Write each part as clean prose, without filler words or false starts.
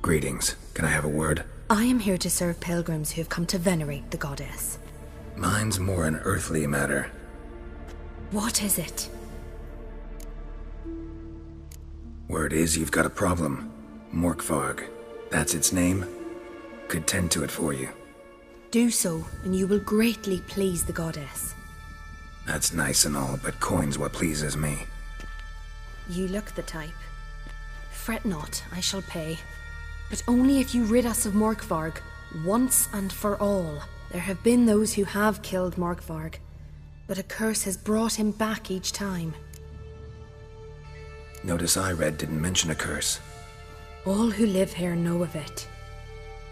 Greetings. Can I have a word? I am here to serve pilgrims who have come to venerate the goddess. Mine's more an earthly matter. What is it? Word is you've got a problem. Morkvarg. That's its name? Could tend to it for you. Do so, and you will greatly please the goddess. That's nice and all, but coin's what pleases me. You look the type. Fret not, I shall pay. But only if you rid us of Morkvarg, once and for all. There have been those who have killed Morkvarg, but a curse has brought him back each time. Notice I read didn't mention a curse. All who live here know of it.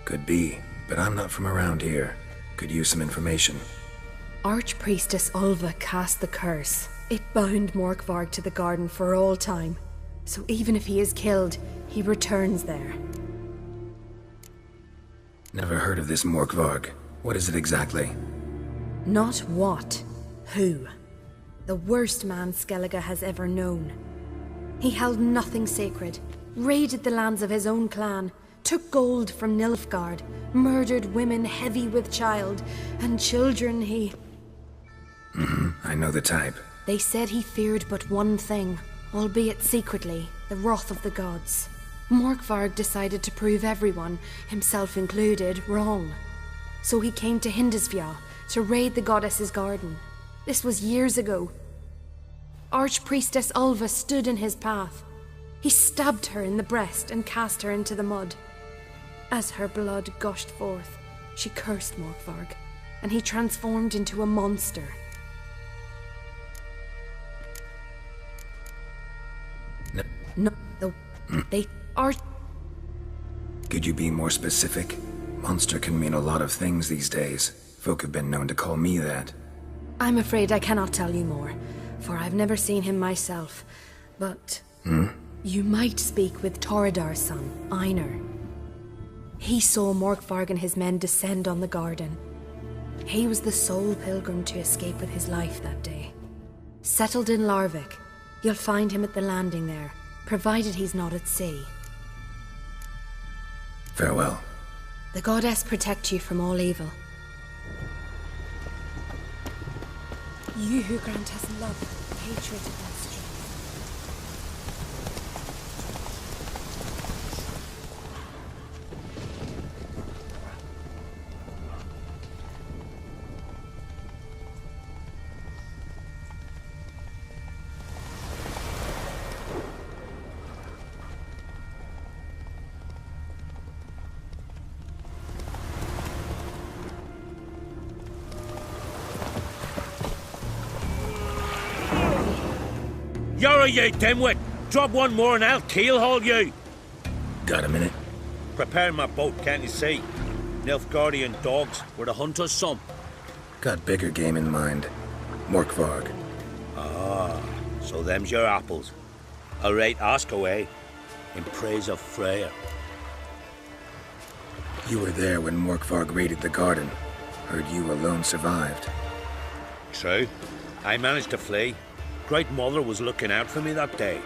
Could be, but I'm not from around here. Could use some information. Archpriestess Ulva cast the curse. It bound Morkvarg to the garden for all time. So even if he is killed, he returns there. Never heard of this Morkvarg. What is it exactly? Not what, who. The worst man Skellige has ever known. He held nothing sacred, raided the lands of his own clan, took gold from Nilfgaard, murdered women heavy with child, and children he... I know the type. They said he feared but one thing, albeit secretly, the wrath of the gods. Morkvarg decided to prove everyone, himself included, wrong. So he came to Hindisfjall to raid the goddess's garden. This was years ago. Archpriestess Ulva stood in his path. He stabbed her in the breast and cast her into the mud. As her blood gushed forth, she cursed Morkvarg, and he transformed into a monster. No, they are... Could you be more specific? Monster can mean a lot of things these days. Folk have been known to call me that. I'm afraid I cannot tell you more, for I've never seen him myself. But... You might speak with Toradar's son, Einar. He saw Morkvarg and his men descend on the garden. He was the sole pilgrim to escape with his life that day. Settled in Larvik, you'll find him at the landing there, provided he's not at sea. Farewell. The goddess protect you from all evil. You who grant us love, hatred, and strength. You're you dimwit! Drop one more and I'll keelhaul you! Got a minute? Prepare my boat, can't you see? Nilfgaardian dogs were to hunt us some. Got bigger game in mind. Morkvarg. Ah, so them's your apples. Alright, ask away. In praise of Freya. You were there when Morkvarg raided the garden. Heard you alone survived. True. I managed to flee. Great Mother was looking out for me that day.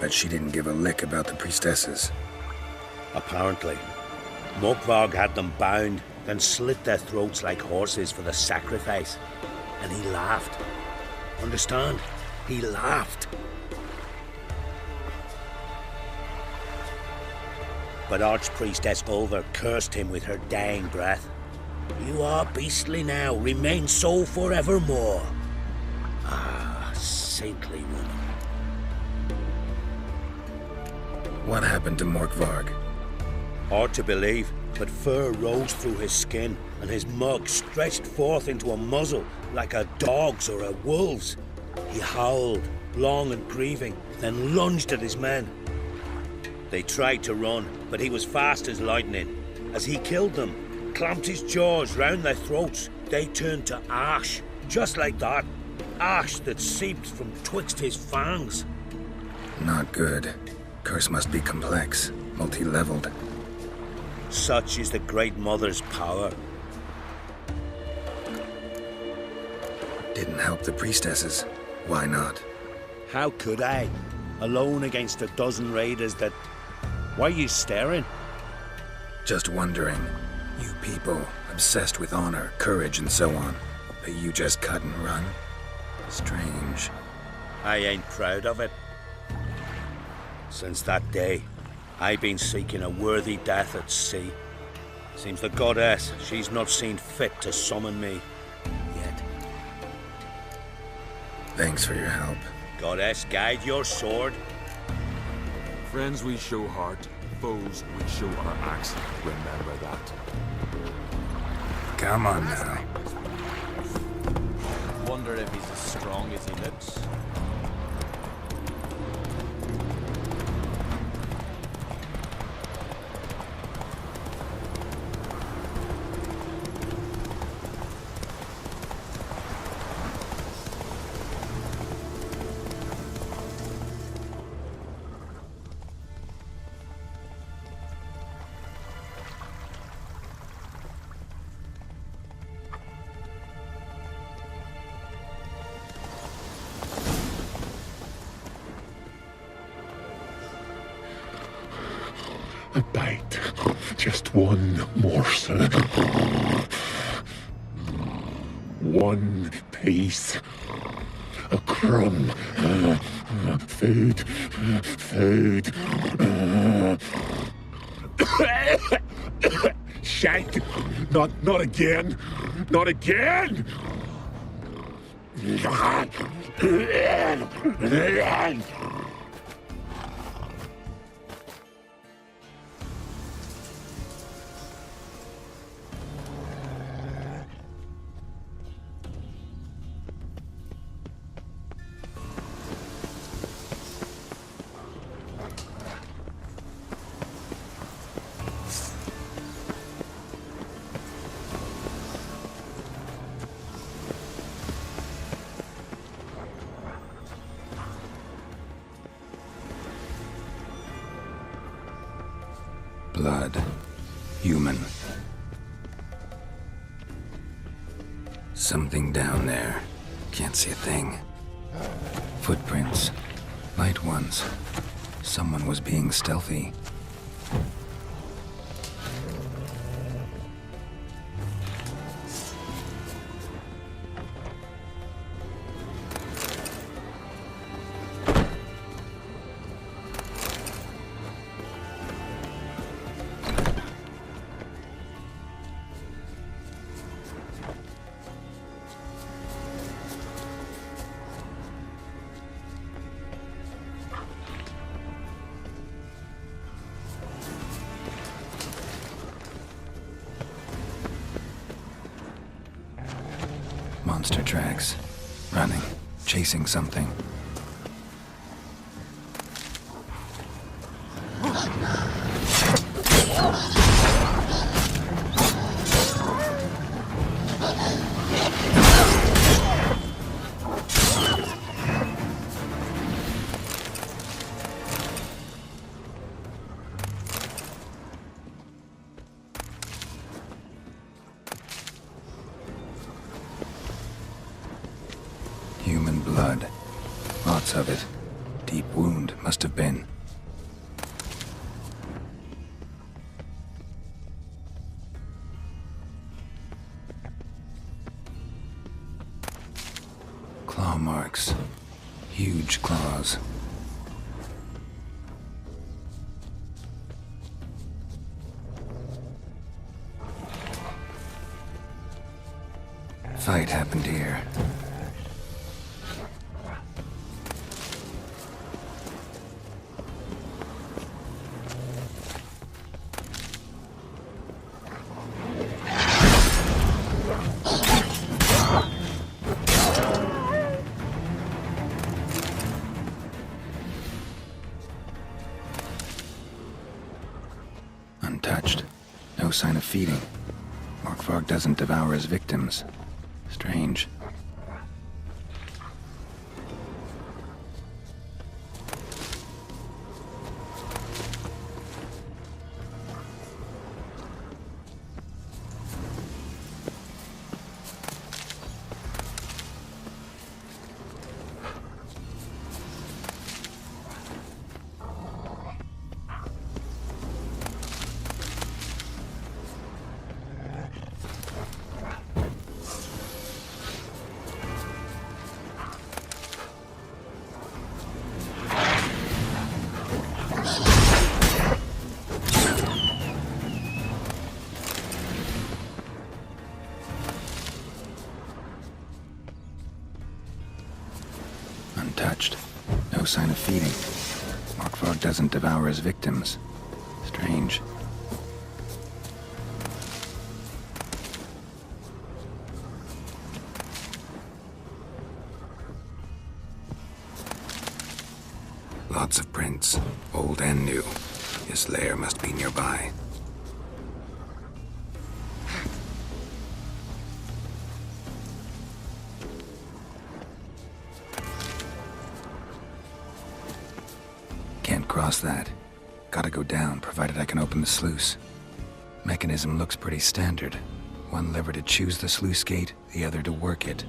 But she didn't give a lick about the priestesses. Apparently. Morkvarg had them bound, then slit their throats like horses for the sacrifice. And he laughed. Understand? He laughed. But Archpriestess Ulva cursed him with her dying breath. You are beastly now, remain so forevermore. Ah, saintly woman. What happened to Morkvarg? Hard to believe, but fur rose through his skin, and his mug stretched forth into a muzzle like a dog's or a wolf's. He howled, long and grieving, then lunged at his men. They tried to run, but he was fast as lightning. As he killed them, clamped his jaws round their throats, they turned to ash, just like that. Ash that seeped from twixt his fangs. Not good. Curse must be complex, multi-leveled. Such is the Great Mother's power. Didn't help the priestesses. Why not? How could I? Alone against a dozen raiders that... Why are you staring? Just wondering. You people, obsessed with honor, courage, and so on. But you just cut and run? Strange. I ain't proud of it. Since that day, I've been seeking a worthy death at sea. Seems the goddess, she's not seen fit to summon me yet. Thanks for your help. Goddess, guide your sword. Friends we show heart, foes we show our axe. Remember that. Come on now. Wonder if he's as strong as he looks. A bite. Just one morsel. One piece. A crumb. Food. Food. Shite. Not again. Not again. Blood. Human. Something down there. Can't see a thing. Footprints. Light ones. Someone was being stealthy. Monster tracks. Running. Chasing something. Human blood. Lots of it. Deep wound, must have been. Claw marks. Huge claws. Fight happened here. Untouched. No sign of feeding. Morkvarg doesn't devour his victims. Strange. sign of feeding. Morkvarg doesn't devour his victims. Strange. Lots of prints, old and new. His lair must be nearby. Can't cross that. Gotta go down, provided I can open the sluice. Mechanism looks pretty standard. One lever to choose the sluice gate, the other to work it.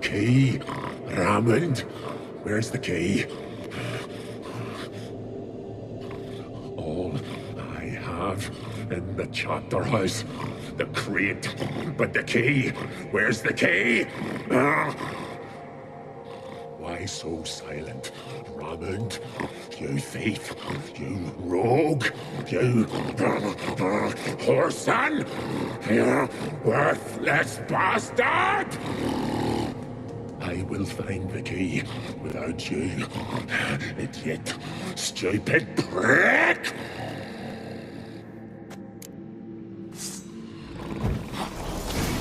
Key, Raymond, where's the key? All I have in the chapter house, the crate, but the key, where's the key? Why so silent, Raymond? You thief, you rogue, you whoreson, you worthless bastard! I will find the key without you, idiot, stupid prick!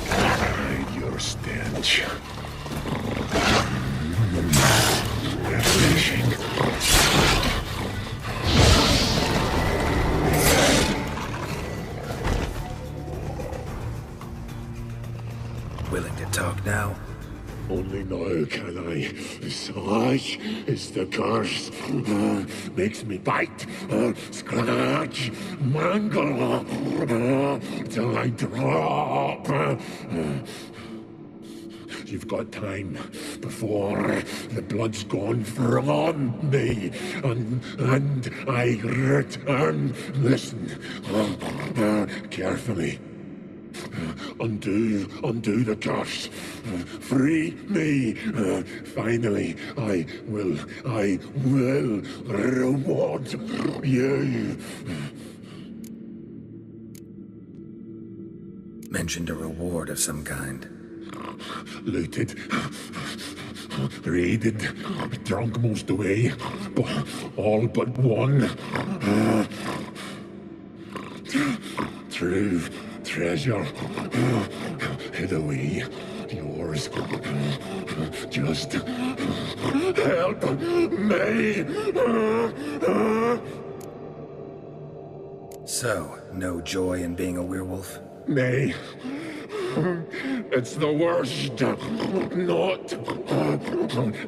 Hide your stench. Revelation. Willing to talk now? Only now can I. Such is the curse. Makes me bite, scratch, mangle, till I drop. You've got time before the blood's gone from me, and I return. Listen, carefully. Undo the curse. Free me. Finally, I will reward you. Mentioned a reward of some kind. Looted, raided, drunk most away, but all but one. True treasure hid away. Yours. Just help me. So, no joy in being a werewolf? Nay. It's the worst. Not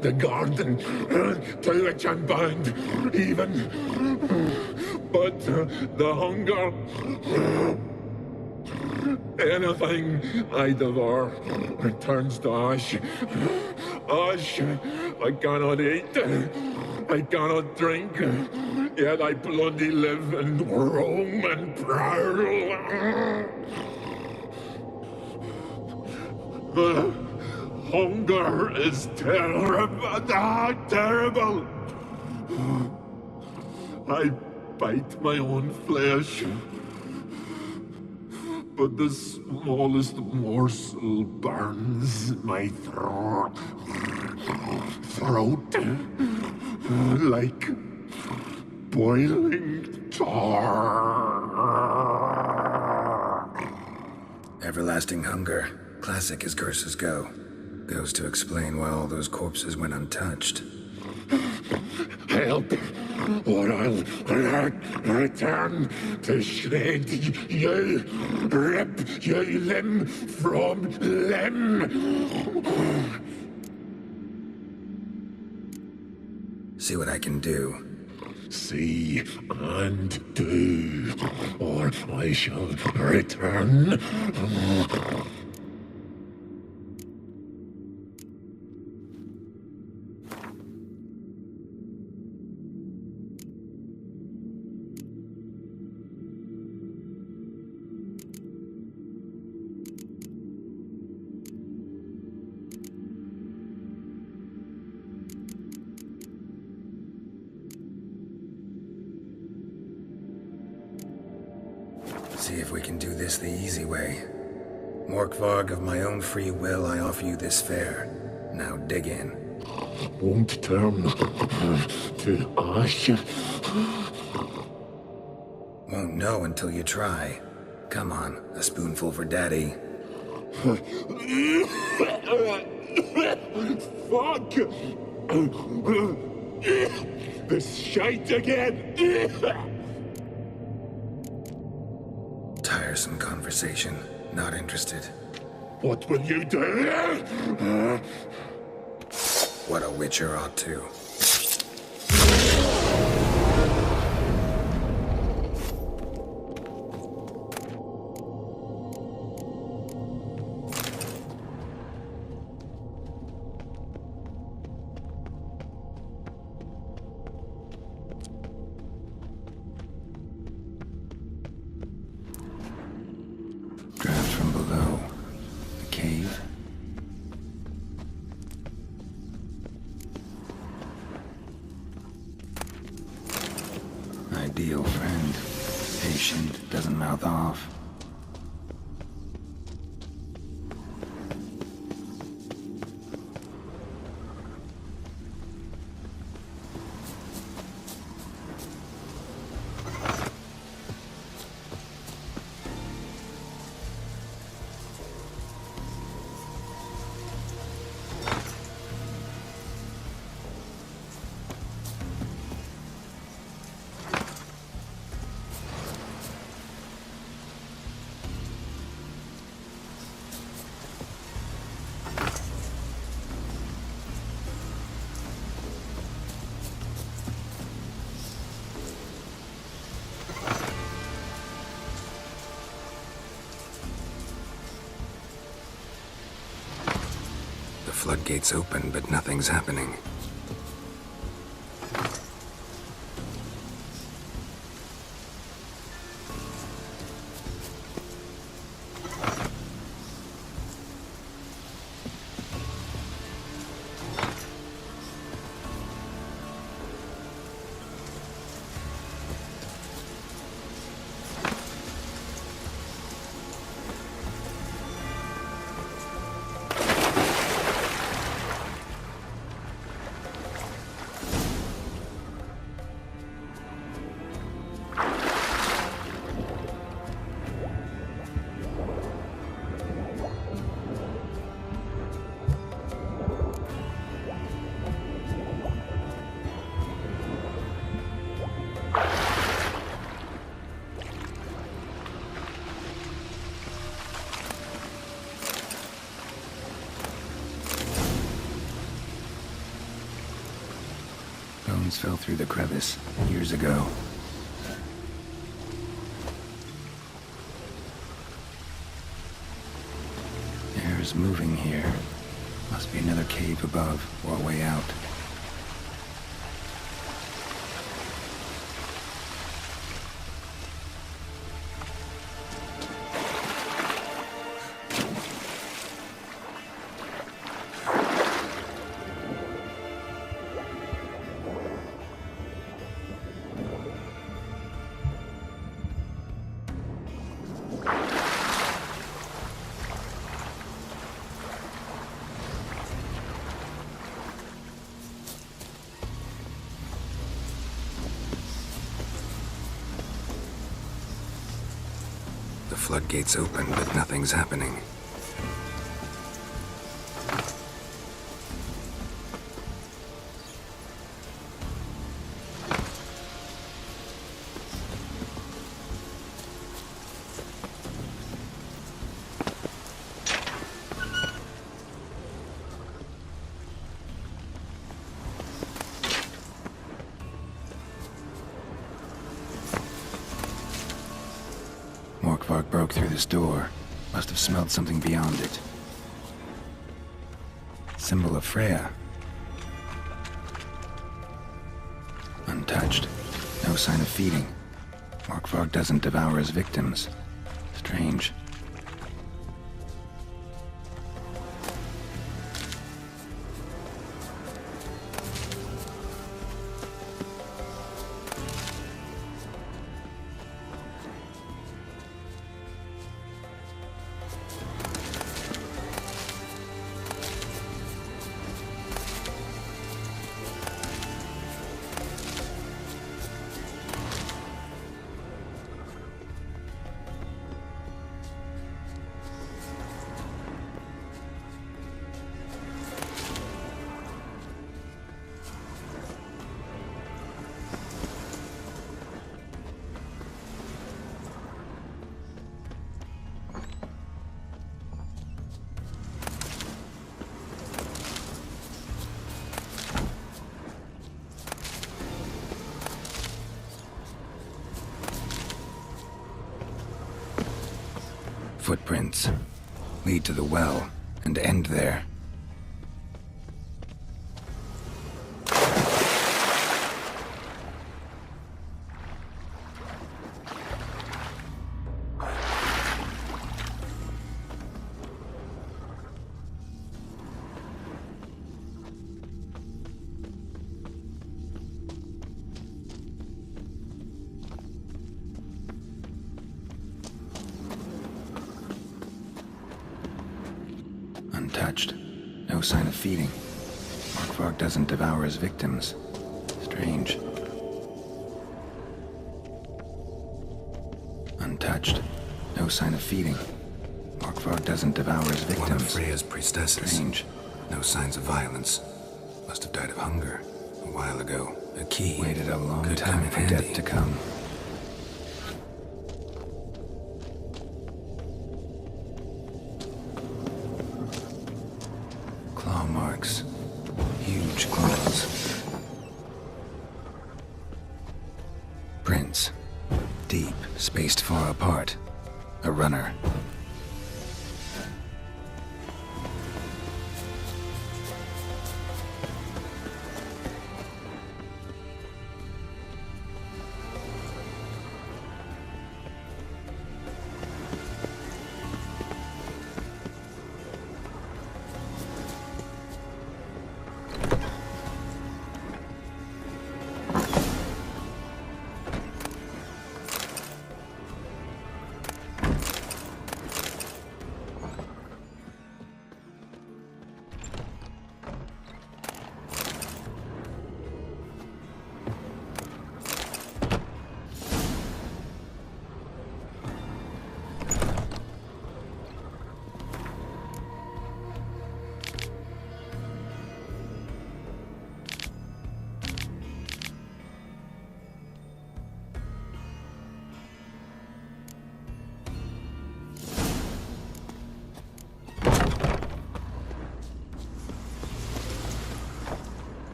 the garden to which I'm bound, even. But the hunger. Anything I devour returns to ash. Ash I cannot eat. I cannot drink. Yet I bloody live and roam and prowl. The hunger is terrible. Terrible. I bite my own flesh. But the smallest morsel burns my throat like boiling tar. Everlasting hunger. Classic as curses go. Goes to explain why all those corpses went untouched. Help, or I'll return to shred you, rip you limb from limb. See what I can do. See and do, or I shall return. see if we can do this the easy way. Morkvarg, of my own free will, I offer you this fare. Now dig in. Won't turn to ash. Won't know until you try. Come on, a spoonful for Daddy. Fuck! This shite again! Tiresome conversation. Not interested. What will you do? What a witcher ought to. Draft from below. The cave. Ideal friend. Patient, doesn't mouth off. The floodgates open, but nothing's happening. Bones fell through the crevice years ago. Air's moving here. Must be another cave above or a way out. The floodgates open, but nothing's happening. Morkvarg broke through this door. Must have smelled something beyond it. Symbol of Freya. Untouched. No sign of feeding. Morkvarg doesn't devour his victims. Strange. footprints. Lead to the well, and end there. Untouched. No sign of feeding. Morkvarg doesn't devour his victims. Strange. Untouched. No sign of feeding. Morkvarg doesn't devour his victims. One of Freya's priestesses. Strange. No signs of violence. Must have died of hunger a while ago. A key. Waited a long Could time come in for handy. death to come. Claw marks. Huge claws. Prints. Deep, spaced far apart. A runner.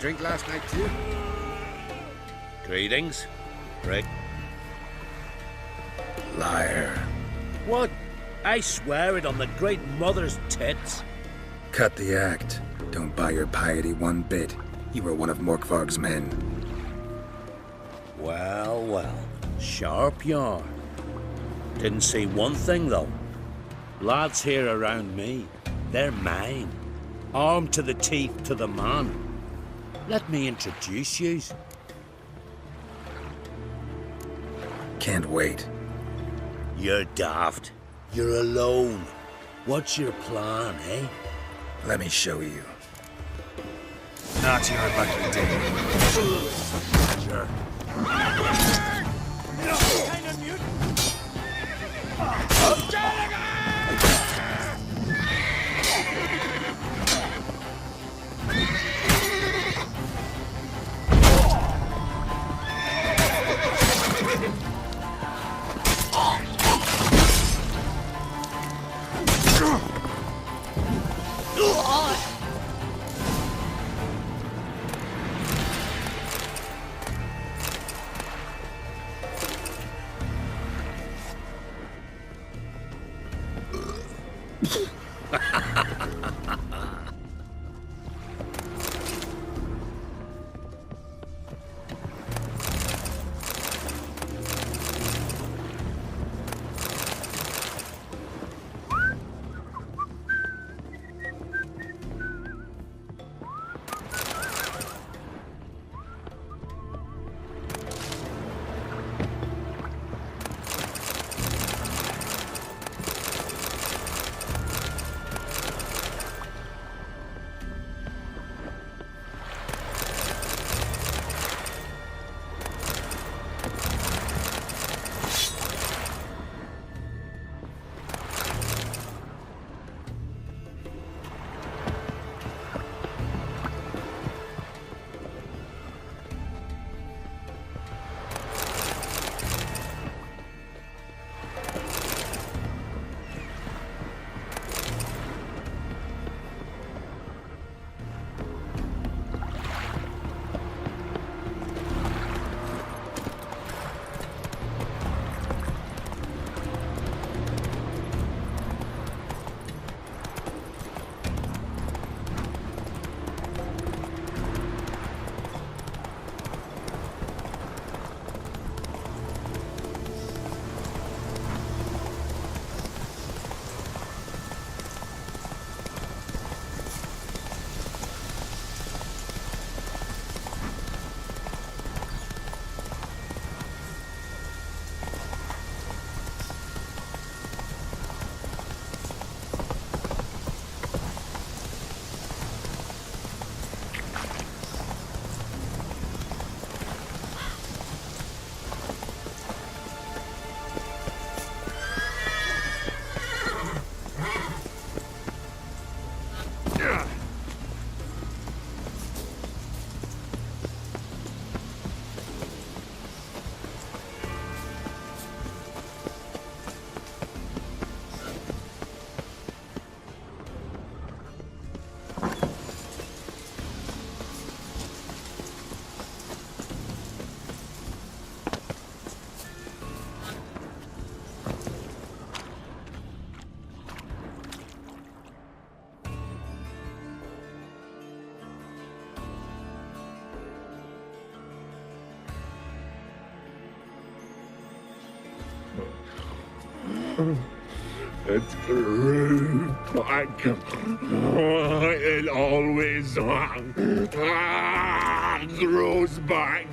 Drink last night too? Greetings, Rick. Liar. What? I swear it on the great mother's tits. Cut the act. Don't buy your piety one bit. You were one of Morkvarg's men. Well, well. Sharp yarn. Didn't see one thing, though. Lads here around me, they're mine. Armed to the teeth to the man. Let me introduce yous. Can't wait. You're daft. You're alone. What's your plan, eh? Let me show you. Not your lucky day. Sure. It grew back. It always grows back.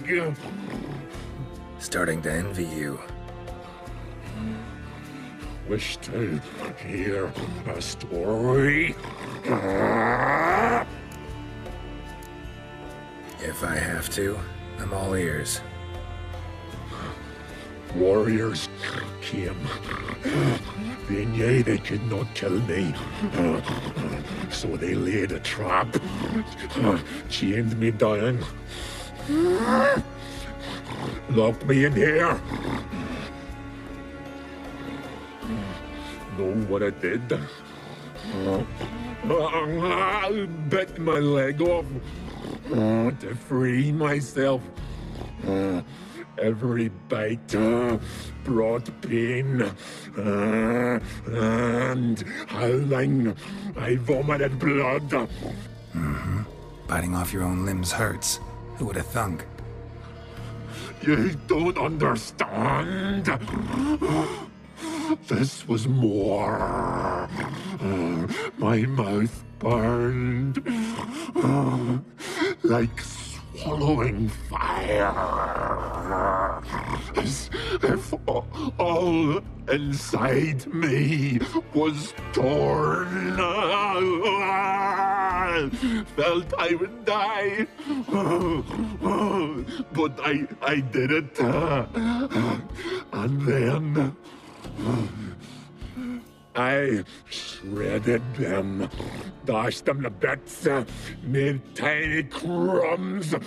Starting to envy you. Wish to hear a story? If I have to, I'm all ears. Warriors came. They knew they could not kill me. So they laid a trap. Chained me down. Locked me in here. Know what I did? I bit my leg off to free myself. Every bite brought pain, and howling, I vomited blood. Mm-hmm. Biting off your own limbs hurts. Who would have thunk? You don't understand. This was more. My mouth burned like swallowing fire. As if all inside me was torn. Felt I would die. But I did it. And then I shredded them, dashed them to bits, made tiny crumbs of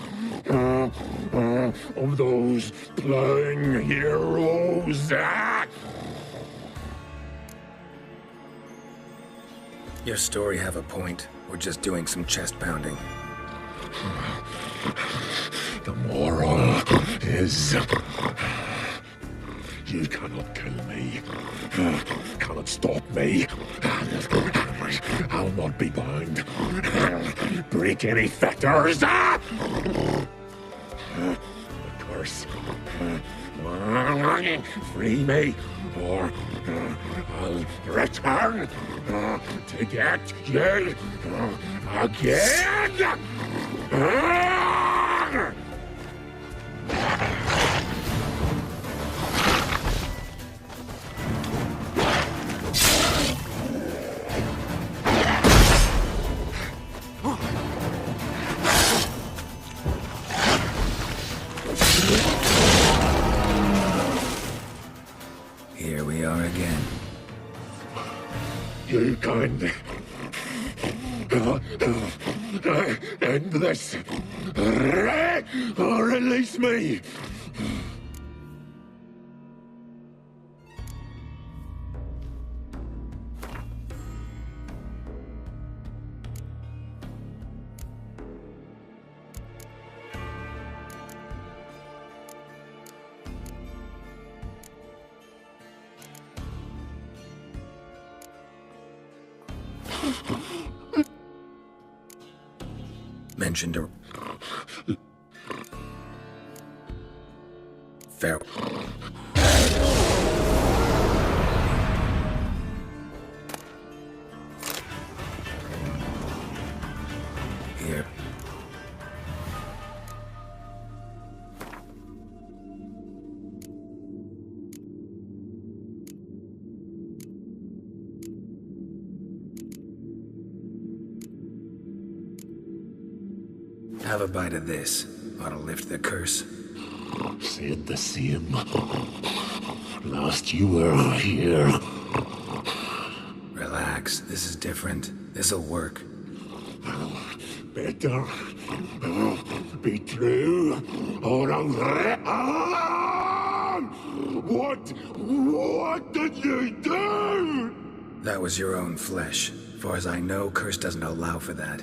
those plowing heroes. Your story have a point. We're just doing some chest pounding. The moral is... You cannot kill me. Cannot stop me. I'll not be bound. Break any fetters. The curse. Free me, or I'll return to get you again. Here we are again. You can end this. Release me. Mentioned a... Fair... Here. Have a bite of this. Ought to lift the curse. Said the same. Last you were here. Relax. This is different. This'll work. Better be true, or I'll... What did you do? That was your own flesh. Far as I know, curse doesn't allow for that.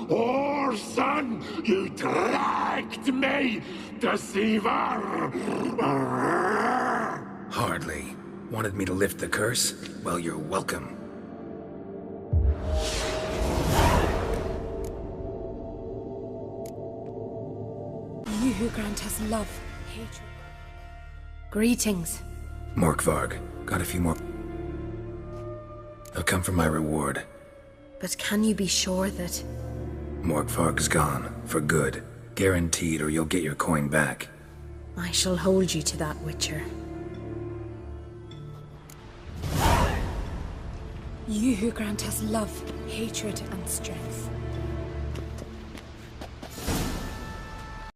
Orson, you tricked me, deceiver! Hardly. Wanted me to lift the curse? Well, you're welcome. You who grant us love, hatred. Greetings. Morkvarg. Got a few more. I've come for my reward. But can you be sure that... Morkvarg's gone. For good. Guaranteed, or you'll get your coin back. I shall hold you to that, Witcher. You who grant us love, hatred, and strength.